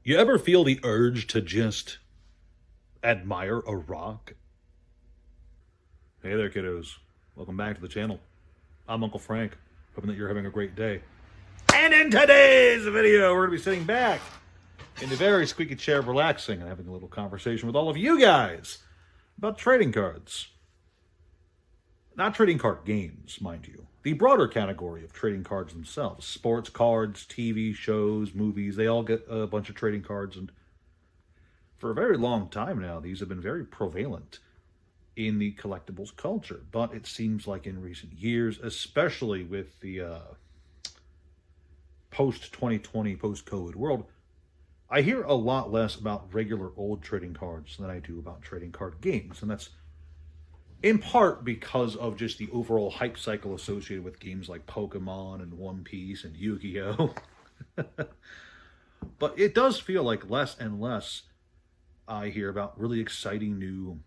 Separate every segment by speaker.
Speaker 1: You ever feel the urge to just admire a rock? Hey there, kiddos. Welcome back to the channel. I'm Uncle Frank, hoping that you're having a great day. And in today's video, we're going to be sitting back in the very squeaky chair, relaxing and having a little conversation with all of you guys about trading cards. Not trading card games, mind you. The broader category of trading cards themselves. Sports cards, TV shows, movies, they all get a bunch of trading cards, and for a very long time now, these have been very prevalent in the collectibles culture. But it seems like in recent years, especially with the post-2020, post-COVID world, I hear a lot less about regular old trading cards than I do about trading card games. And that's in part because of just the overall hype cycle associated with games like Pokemon and One Piece and Yu-Gi-Oh! But it does feel like less and less I hear about really exciting new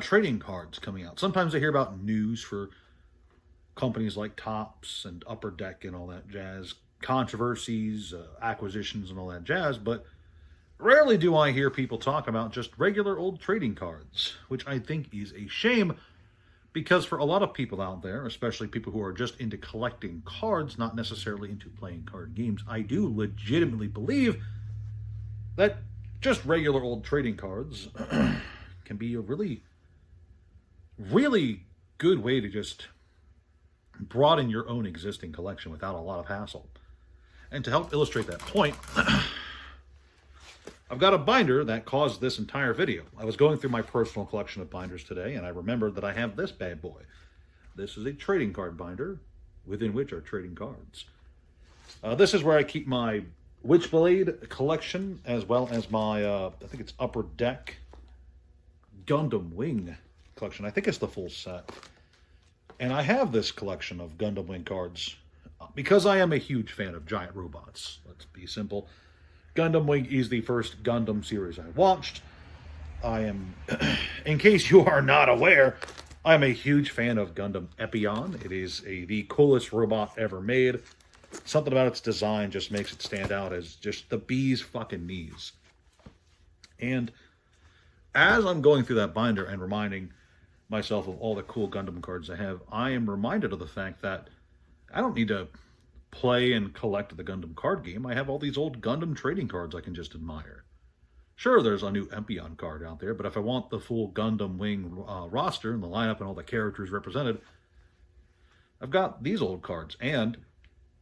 Speaker 1: trading cards coming out. Sometimes I hear about news for companies like Topps and Upper Deck and all that jazz, controversies, acquisitions and all that jazz, but rarely do I hear people talk about just regular old trading cards, which I think is a shame because for a lot of people out there, especially people who are just into collecting cards, not necessarily into playing card games, I do legitimately believe that just regular old trading cards can be a really, really good way to just broaden your own existing collection without a lot of hassle. And to help illustrate that point, I've got a binder that caused this entire video. I was going through my personal collection of binders today, and I remembered that I have this bad boy. This is a trading card binder, within which are trading cards. This is where I keep my Witchblade collection, as well as my, I think it's Upper Deck Gundam Wing collection. I think it's the full set. And I have this collection of Gundam Wing cards because I am a huge fan of giant robots. Let's be simple. Gundam Wing is the first Gundam series I watched. I am, in case you are not aware, I'm a huge fan of Gundam Epion. It is the coolest robot ever made. Something about its design just makes it stand out as just the bee's fucking knees. And as I'm going through that binder and reminding myself of all the cool Gundam cards I have, I am reminded of the fact that I don't need to play and collect the Gundam card game. I have all these old Gundam trading cards I can just admire. Sure, there's a new Empion card out there, but if I want the full Gundam Wing roster and the lineup and all the characters represented, I've got these old cards. And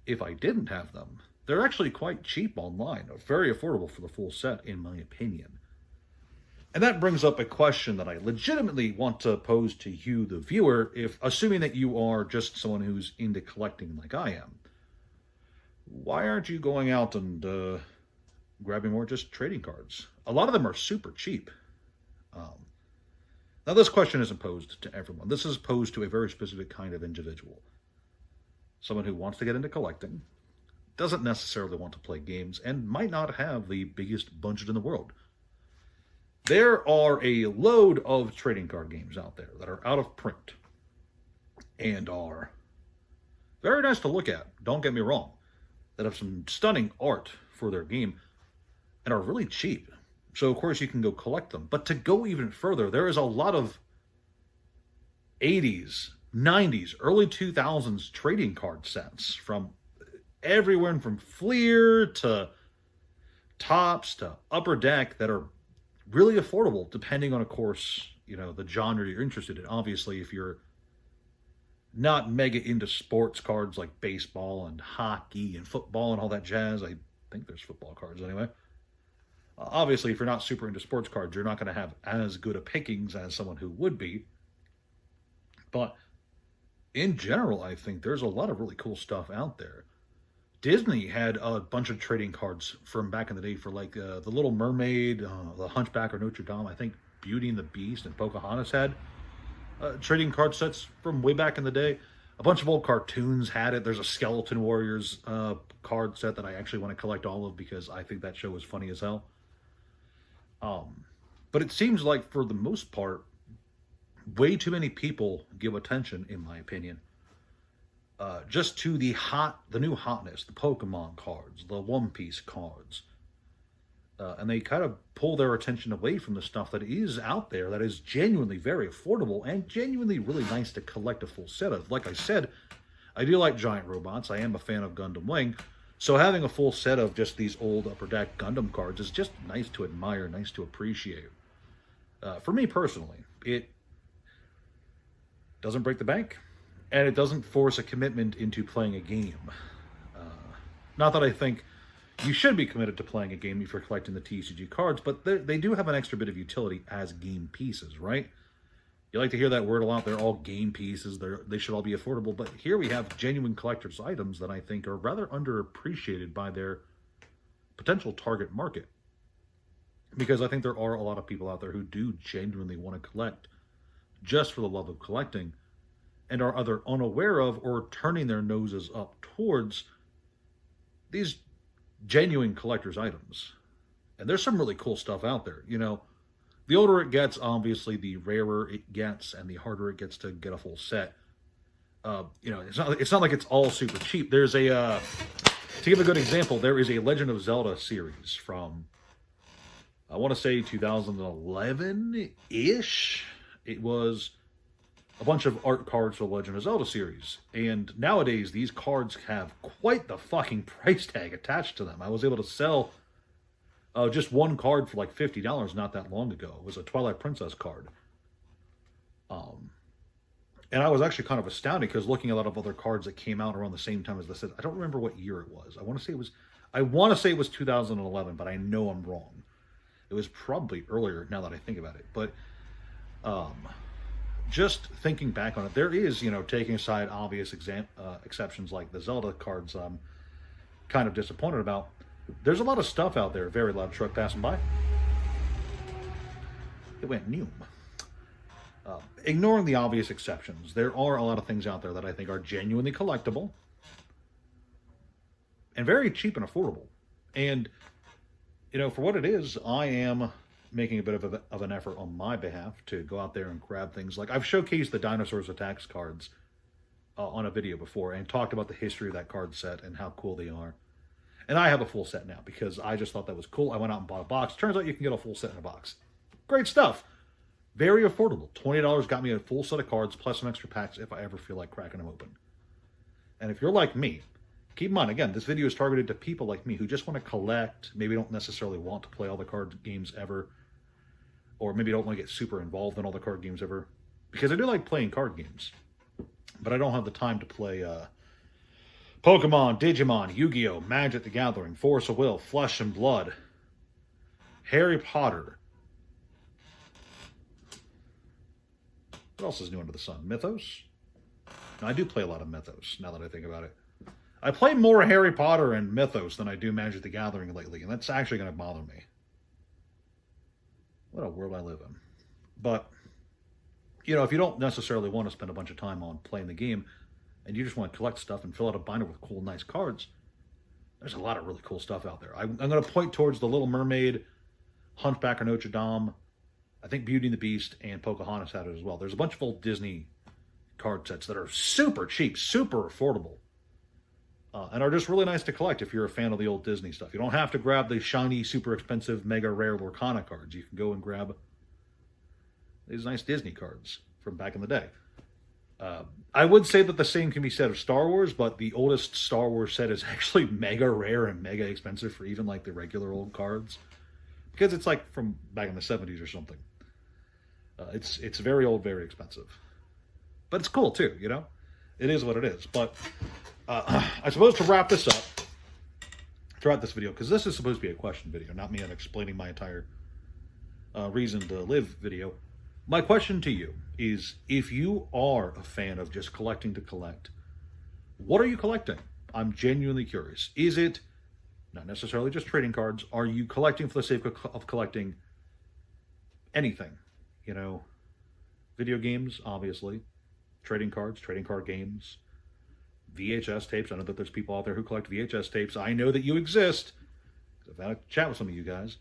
Speaker 1: if I didn't have them, they're actually quite cheap online, very affordable for the full set, in my opinion. And that brings up a question that I legitimately want to pose to you, the viewer, if assuming that you are just someone who's into collecting like I am. Why aren't you going out and grabbing more just trading cards? A lot of them are super cheap. Now, this question isn't posed to everyone. This is posed to a very specific kind of individual. Someone who wants to get into collecting, doesn't necessarily want to play games, and might not have the biggest budget in the world. There are a load of trading card games out there that are out of print and are very nice to look at, don't get me wrong, that have some stunning art for their game and are really cheap. So, of course, you can go collect them. But to go even further, there is a lot of 80s, 90s, early 2000s trading card sets from everywhere from Fleer to Topps to Upper Deck that are really affordable, depending on, of course, the genre you're interested in. Obviously, if you're not mega into sports cards like baseball and hockey and football and all that jazz, I think there's football cards anyway. Obviously, if you're not super into sports cards, you're not going to have as good a pickings as someone who would be. But in general, I think there's a lot of really cool stuff out there. Disney had a bunch of trading cards from back in the day for like The Little Mermaid, The Hunchback of Notre Dame. I think Beauty and the Beast and Pocahontas had trading card sets from way back in the day. A bunch of old cartoons had it. There's a Skeleton Warriors card set that I actually want to collect all of because I think that show was funny as hell. But it seems like for the most part, way too many people give attention, in my opinion, just to the new hotness, the Pokemon cards, the One Piece cards, And they kind of pull their attention away from the stuff that is out there that is genuinely very affordable and genuinely really nice to collect a full set of. Like I said, I do like giant robots. I am a fan of Gundam Wing. So having a full set of just these old Upper Deck Gundam cards is just nice to admire, nice to appreciate. For me personally, it doesn't break the bank, and it doesn't force a commitment into playing a game. Not that I think you should be committed to playing a game if you're collecting the TCG cards, but they do have an extra bit of utility as game pieces, right? You like to hear that word a lot. They're all game pieces. They should all be affordable. But here we have genuine collector's items that I think are rather underappreciated by their potential target market. Because I think there are a lot of people out there who do genuinely want to collect just for the love of collecting and are either unaware of or turning their noses up towards these genuine collector's items. And there's some really cool stuff out there. You know, the older it gets, obviously, the rarer it gets and the harder it gets to get a full set. You know, it's not like it's all super cheap. There's a, to give a good example, there is a Legend of Zelda series from, I want to say 2011-ish. It was a bunch of art cards for the Legend of Zelda series. And nowadays, these cards have quite the fucking price tag attached to them. I was able to sell just one card for like $50 not that long ago. It was a Twilight Princess card. And I was actually kind of astounded because looking at a lot of other cards that came out around the same time as this, I don't remember what year it was. I want to say it was 2011, but I know I'm wrong. It was probably earlier now that I think about it. But just thinking back on it, there is, you know, taking aside obvious exceptions like the Zelda cards I'm kind of disappointed about. There's a lot of stuff out there. Very loud truck passing by. It went new. Ignoring the obvious exceptions, there are a lot of things out there that I think are genuinely collectible and very cheap and affordable. And, you know, for what it is, I am making a bit of an effort on my behalf to go out there and grab things. Like, I've showcased the Dinosaurs Attacks cards on a video before and talked about the history of that card set and how cool they are. And I have a full set now because I just thought that was cool. I went out and bought a box. Turns out you can get a full set in a box. Great stuff. Very affordable. $20 got me a full set of cards plus some extra packs if I ever feel like cracking them open. And if you're like me, keep in mind, again, this video is targeted to people like me who just want to collect, maybe don't necessarily want to play all the card games ever, or maybe don't want to get super involved in all the card games ever. Because I do like playing card games, but I don't have the time to play Pokemon, Digimon, Yu-Gi-Oh!, Magic the Gathering, Force of Will, Flesh and Blood, Harry Potter. What else is new under the sun? Mythos? No, I do play a lot of Mythos, now that I think about it. I play more Harry Potter and Mythos than I do Magic the Gathering lately, and that's actually going to bother me. What a world I live in. But, you know, if you don't necessarily want to spend a bunch of time on playing the game, and you just want to collect stuff and fill out a binder with cool, nice cards, there's a lot of really cool stuff out there. I'm going to point towards The Little Mermaid, Hunchback of Notre Dame, I think Beauty and the Beast, and Pocahontas had it as well. There's a bunch of old Disney card sets that are super cheap, super affordable, and are just really nice to collect if you're a fan of the old Disney stuff. You don't have to grab the shiny, super expensive, mega rare Lorcana cards. You can go and grab these nice Disney cards from back in the day. I would say that the same can be said of Star Wars, but the oldest Star Wars set is actually mega rare and mega expensive for even like the regular old cards. Because it's like from back in the 70s or something. It's very old, very expensive. But it's cool too, you know? It is what it is. But I suppose to wrap this up, throughout this video, because this is supposed to be a question video, not me explaining my entire reason to live video. My question to you is, if you are a fan of just collecting to collect, what are you collecting? I'm genuinely curious. Is it not necessarily just trading cards? Are you collecting for the sake of collecting anything? You know, video games, obviously, trading cards, trading card games, VHS tapes. I know that there's people out there who collect VHS tapes. I know that you exist. I've had a chat with some of you guys.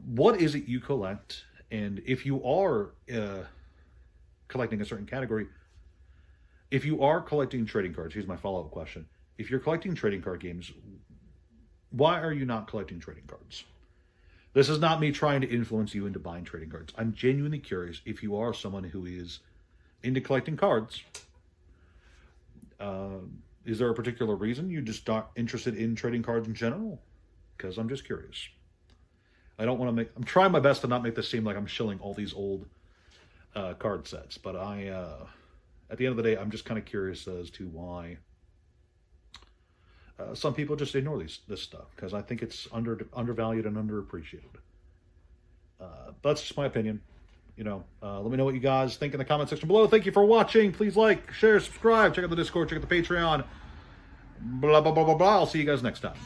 Speaker 1: What is it you collect? And if you are collecting a certain category, if you are collecting trading cards, here's my follow-up question. If you're collecting trading card games, why are you not collecting trading cards? This is not me trying to influence you into buying trading cards. I'm genuinely curious if you are someone who is into collecting cards. Is there a particular reason you just not interested in trading cards in general? Because I'm just curious. I don't want to make... I'm trying my best to not make this seem like I'm shilling all these old card sets. But at the end of the day, I'm just kind of curious as to why some people just ignore this stuff. Because I think it's undervalued and underappreciated. That's just my opinion. Let me know what you guys think in the comment section below. Thank you for watching. Please like, share, subscribe. Check out the Discord. Check out the Patreon. Blah, blah, blah, blah, blah. I'll see you guys next time.